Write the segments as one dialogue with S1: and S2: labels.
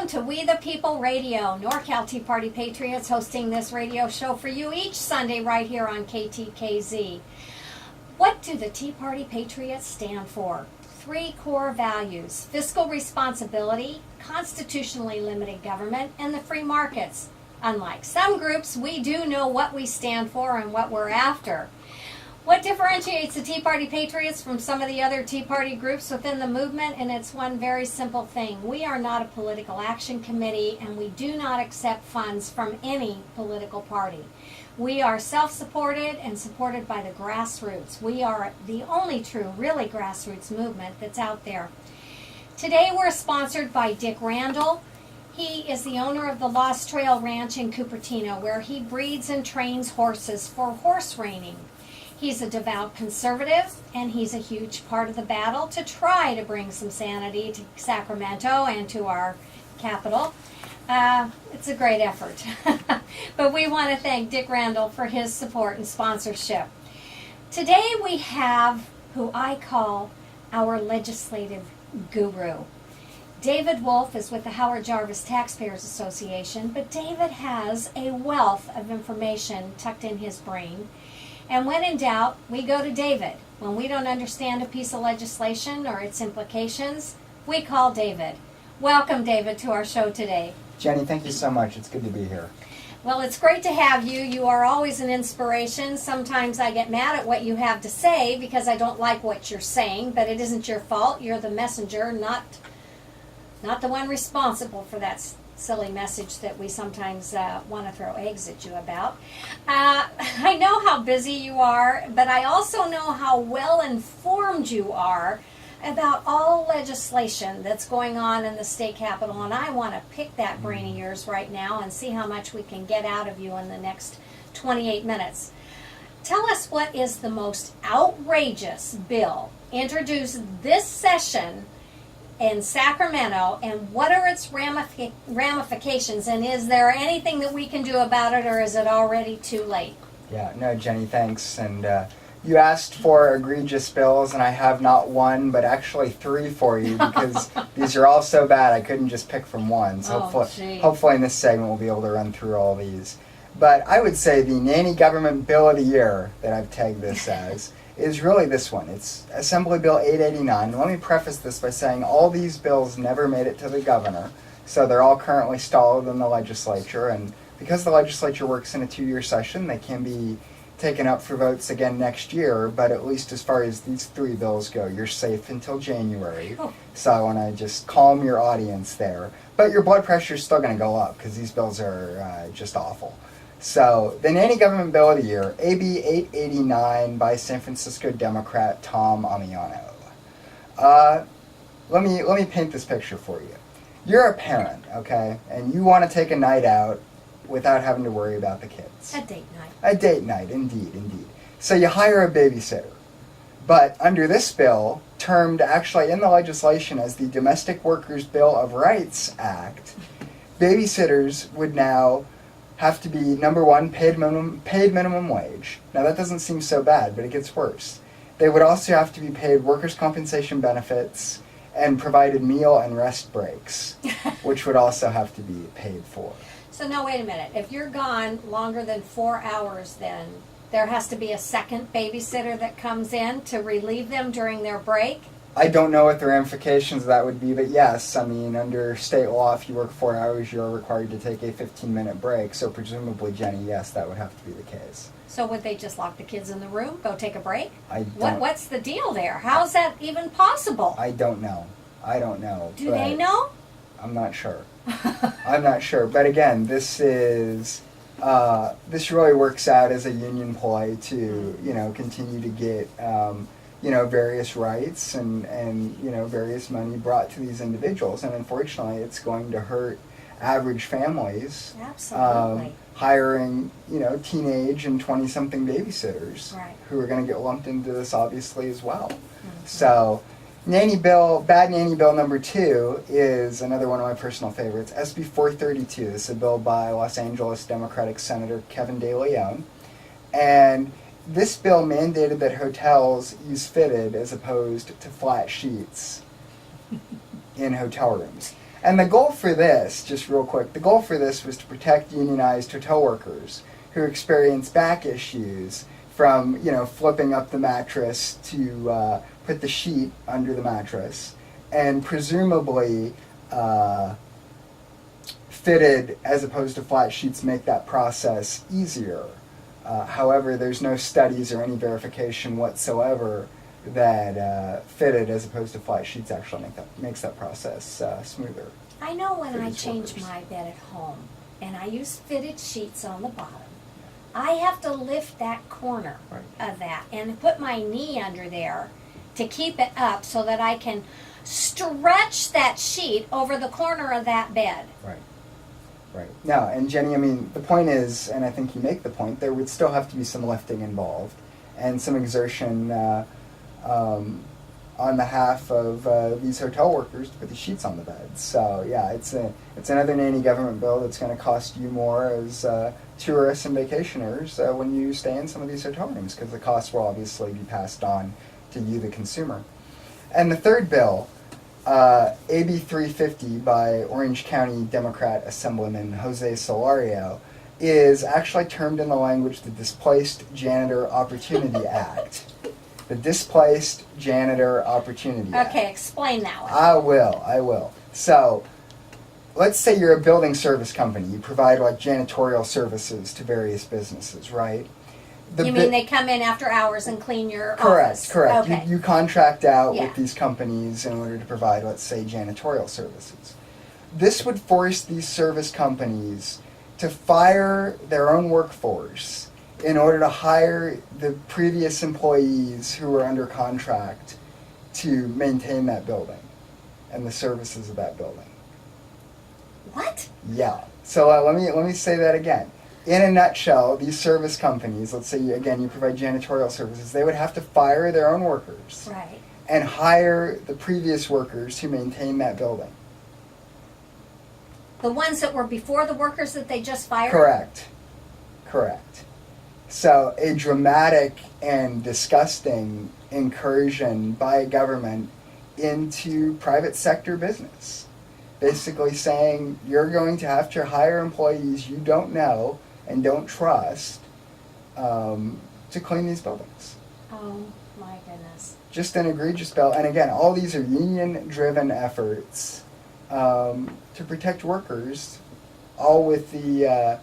S1: to We the People Radio. NorCal Tea Party Patriots hosting this radio show for you each Sunday right here on KTKZ. What do the Tea Party Patriots stand for? 3 core values: fiscal responsibility, constitutionally limited government, and the free markets. Unlike some groups, we do know what we stand for and what we're after. What differentiates the Tea Party Patriots from some of the other Tea Party groups within the movement? And it's one very simple thing. We are not a political action committee, and we do not accept funds from any political party. We are self-supported and supported by the grassroots. We are the only true, really grassroots movement that's out there. Today we're sponsored by Dick Randall. He is the owner of the Lost Trail Ranch in Cupertino, where he breeds and trains horses for horse reining. He's a devout conservative, and he's a huge part of the battle to try to bring some sanity to Sacramento and to our capital. It's a great effort. But we want to thank Dick Randall for his support and sponsorship. Today we have who I call our legislative guru. David Wolf is with the Howard Jarvis Taxpayers Association, but David has a wealth of information tucked in his brain. And when in doubt, we go to David. When we don't understand a piece of legislation or its implications, we call David. Welcome, David, to our show today.
S2: Jenny, thank you so much. It's good to be here.
S1: Well, it's great to have you. You are always an inspiration. Sometimes I get mad at what you have to say because I don't like what you're saying, but it isn't your fault. You're the messenger, not the one responsible for that silly message that we sometimes want to throw eggs at you about. I know how busy you are, but I also know how well informed you are about all legislation that's going on in the state capitol, and I want to pick that brain of yours right now and see how much we can get out of you in the next 28 minutes. Tell us, what is the most outrageous bill introduced this session in Sacramento, and what are its ramifications, and is there anything that we can do about it, or is it already too late?
S2: Yeah, no, Jenny, thanks. And you asked for egregious bills, and I have not one, but actually 3 for you, because these are all so bad I couldn't just pick from one. So hopefully in this segment we'll be able to run through all these. But I would say the nanny government bill of the year that I've tagged this as is really this one. It's Assembly Bill 889. Let me preface this by saying all these bills never made it to the governor, so they're all currently stalled in the legislature, and because the legislature works in a 2-year session, they can be taken up for votes again next year, but at least as far as these 3 bills go, you're safe until January. So I want to just calm your audience there. But your blood pressure is still going to go up because these bills are just awful. So, the Nanny Government Bill of the Year, AB 889 by San Francisco Democrat Tom Amiano. Let me paint this picture for you. You're a parent, okay, and you want to take a night out without having to worry about the kids.
S1: A date night.
S2: A date night, indeed. So you hire a babysitter. But under this bill, termed actually in the legislation as the Domestic Workers Bill of Rights Act, babysitters would now have to be, number one, paid minimum wage. Now that doesn't seem so bad, but it gets worse. They would also have to be paid workers' compensation benefits and provided meal and rest breaks, which would also have to be paid for.
S1: So now wait a minute. If you're gone longer than 4 hours, then there has to be a second babysitter that comes in to relieve them during their break?
S2: I don't know what the ramifications of that would be, but yes, I mean, under state law, if you work 4 hours, you're required to take a 15-minute break. So presumably, Jenny, yes, that would have to be the case.
S1: So would they just lock the kids in the room, go take a break?
S2: What's
S1: the deal there? How is that even possible?
S2: I don't know.
S1: Do they know?
S2: I'm not sure. I'm not sure. But again, this really works out as a union ploy to, continue to get various rights and various money brought to these individuals. And unfortunately, it's going to hurt average families.
S1: Absolutely.
S2: Hiring, teenage and 20-something babysitters,
S1: right,
S2: who are going to get lumped into this, obviously, as well. Mm-hmm. So, bad nanny bill number 2 is another one of my personal favorites, SB 432. This is a bill by Los Angeles Democratic Senator Kevin De Leon. And this bill mandated that hotels use fitted as opposed to flat sheets in hotel rooms. And the goal for this, just real quick, the goal for this was to protect unionized hotel workers who experience back issues from, flipping up the mattress to put the sheet under the mattress, and presumably fitted as opposed to flat sheets make that process easier. However, there's no studies or any verification whatsoever that fitted as opposed to flat sheets actually makes that process smoother.
S1: I know when I change my bed at home and I use fitted sheets on the bottom, I have to lift that corner of that and put my knee under there to keep it up so that I can stretch that sheet over the corner of that bed.
S2: Right. Now, and Jenny, the point is, and I think you make the point, there would still have to be some lifting involved and some exertion on behalf of these hotel workers to put the sheets on the beds. So yeah, it's another nanny government bill that's going to cost you more as tourists and vacationers when you stay in some of these hotel rooms, because the cost will obviously be passed on to you, the consumer. And the third bill, AB 350 by Orange County Democrat Assemblyman Jose Solario, is actually termed in the language the Displaced Janitor Opportunity Act. The Displaced Janitor Opportunity Act.
S1: Okay, explain that one.
S2: I will. So, let's say you're a building service company. You provide janitorial services to various businesses, right?
S1: You mean they come in after hours and clean your office?
S2: Correct.
S1: Okay.
S2: You contract out with these companies in order to provide, let's say, janitorial services. This would force these service companies to fire their own workforce in order to hire the previous employees who were under contract to maintain that building and the services of that building.
S1: What?
S2: Yeah. So let me say that again. In a nutshell, these service companies, let's say, you provide janitorial services, they would have to fire their own workers and hire the previous workers who maintain that building.
S1: The ones that were before the workers that they just fired?
S2: Correct. So a dramatic and disgusting incursion by government into private sector business. Basically saying you're going to have to hire employees you don't know and don't trust to clean these buildings.
S1: Oh my goodness.
S2: Just an egregious bill. And again, all these are union-driven efforts to protect workers, all with the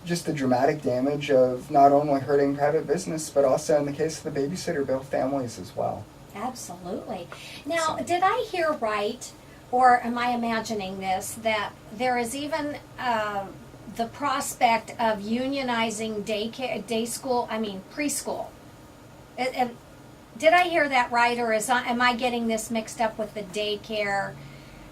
S2: just the dramatic damage of not only hurting private business, but also, in the case of the babysitter bill, families as well.
S1: Absolutely. Now, did I hear right, or am I imagining this, that there is even the prospect of unionizing preschool? Did I hear that right, or am I getting this mixed up with the daycare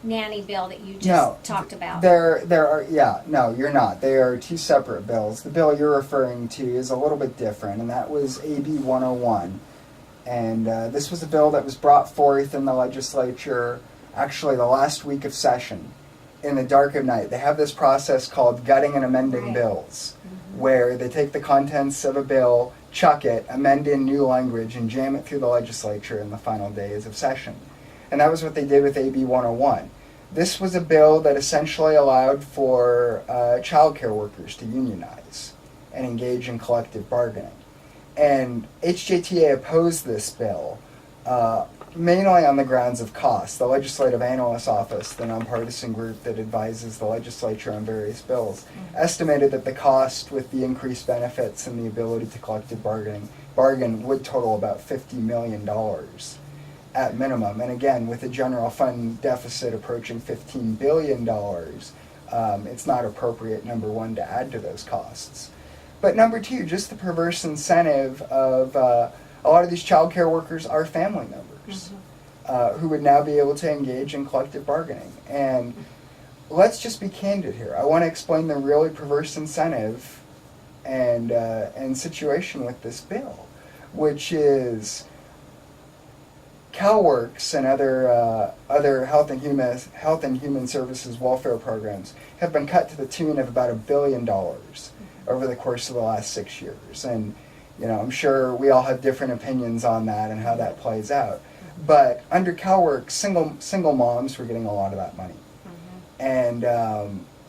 S1: nanny bill that you just talked about?
S2: No, you're not. They are two separate bills. The bill you're referring to is a little bit different, and that was AB 101. And this was a bill that was brought forth in the legislature actually the last week of session, in the dark of night. They have this process called gutting and amending bills, where they take the contents of a bill, chuck it, amend in new language, and jam it through the legislature in the final days of session. And that was what they did with AB 101. This was a bill that essentially allowed for child care workers to unionize and engage in collective bargaining. And HJTA opposed this bill mainly on the grounds of cost. The Legislative Analyst's Office, the nonpartisan group that advises the legislature on various bills, estimated that the cost with the increased benefits and the ability to collective bargain would total about $50 million at minimum. And again, with a general fund deficit approaching $15 billion, it's not appropriate, number one, to add to those costs. But number two, just the perverse incentive of a lot of these child care workers are family members who would now be able to engage in collective bargaining. And let's just be candid here. I want to explain the really perverse incentive and situation with this bill, which is CalWORKs and other health and human services welfare programs have been cut to the tune of about $1 billion over the course of the last 6 years. And I'm sure we all have different opinions on that and how that plays out. But under CalWORK, single moms were getting a lot of that money. And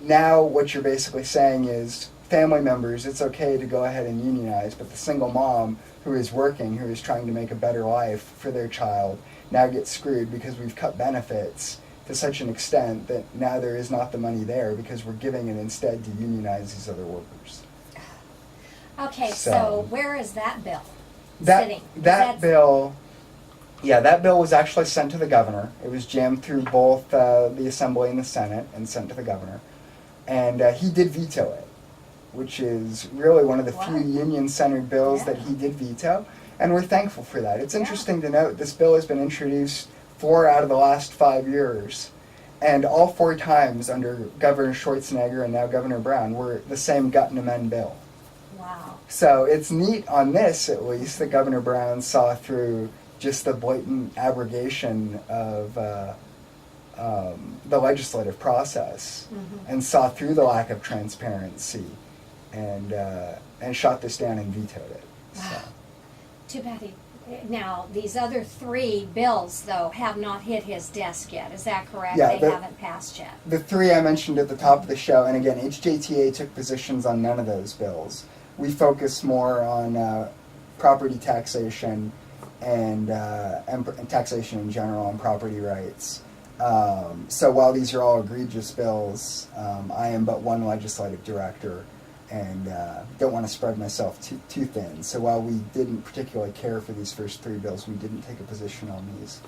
S2: now what you're basically saying is family members, it's okay to go ahead and unionize, but the single mom who is working, who is trying to make a better life for their child, now gets screwed because we've cut benefits to such an extent that now there is not the money there because we're giving it instead to unionize these other workers.
S1: Okay, so where is that bill
S2: sitting? That bill was actually sent to the governor. It was jammed through both the Assembly and the Senate and sent to the governor. And he did veto it, which is really one of the few union-centered bills that he did veto. And we're thankful for that. It's interesting to note this bill has been introduced 4 out of the last 5 years. And all 4 times under Governor Schwarzenegger and now Governor Brown were the same gut and amend bill.
S1: Wow.
S2: So it's neat on this, at least, that Governor Brown saw through just the blatant abrogation of the legislative process and saw through the lack of transparency and shot this down and vetoed it.
S1: Wow.
S2: So.
S1: Too bad now, these other 3 bills, though, have not hit his desk yet. Is that correct?
S2: Yeah,
S1: they haven't passed yet.
S2: The 3 I mentioned at the top of the show, and again, HJTA took positions on none of those bills. We focus more on property taxation and taxation in general and property rights. So while these are all egregious bills, I am but one legislative director and don't want to spread myself too thin. So while we didn't particularly care for these first 3 bills, we didn't take a position on these.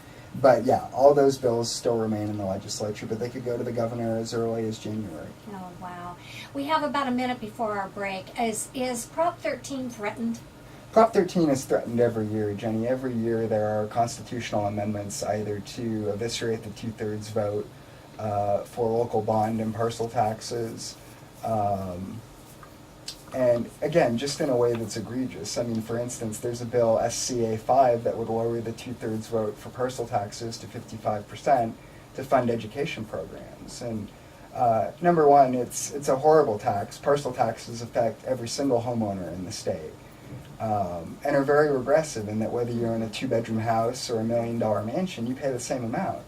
S2: But yeah, all those bills still remain in the legislature, but they could go to the governor as early as January.
S1: Oh, wow. We have about a minute before our break. Is Prop 13 threatened?
S2: Prop 13 is threatened every year, Jenny. Every year there are constitutional amendments either to eviscerate the 2/3 vote for local bond and parcel taxes. And again, just in a way that's egregious. I mean, for instance, there's a bill, SCA 5, that would lower the 2/3 vote for parcel taxes to 55% to fund education programs. And number one, it's a horrible tax. Parcel taxes affect every single homeowner in the state. And are very regressive in that whether you're in a 2-bedroom house or $1 million mansion, you pay the same amount.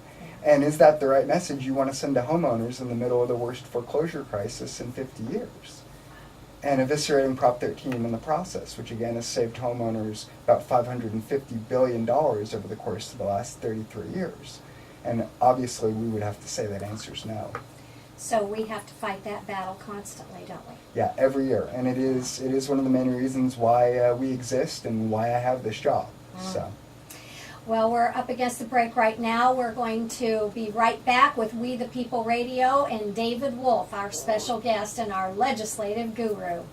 S2: And is that the right message you want to send to homeowners in the middle of the worst foreclosure crisis in 50 years? And eviscerating Prop 13 in the process, which again has saved homeowners about $550 billion over the course of the last 33 years. And obviously we would have to say that answer's no.
S1: So we have to fight that battle constantly, don't we?
S2: Yeah, every year. And it is one of the main reasons why we exist and why I have this job. So.
S1: Well, we're up against the break right now. We're going to be right back with We the People Radio and David Wolf, our special guest and our legislative guru.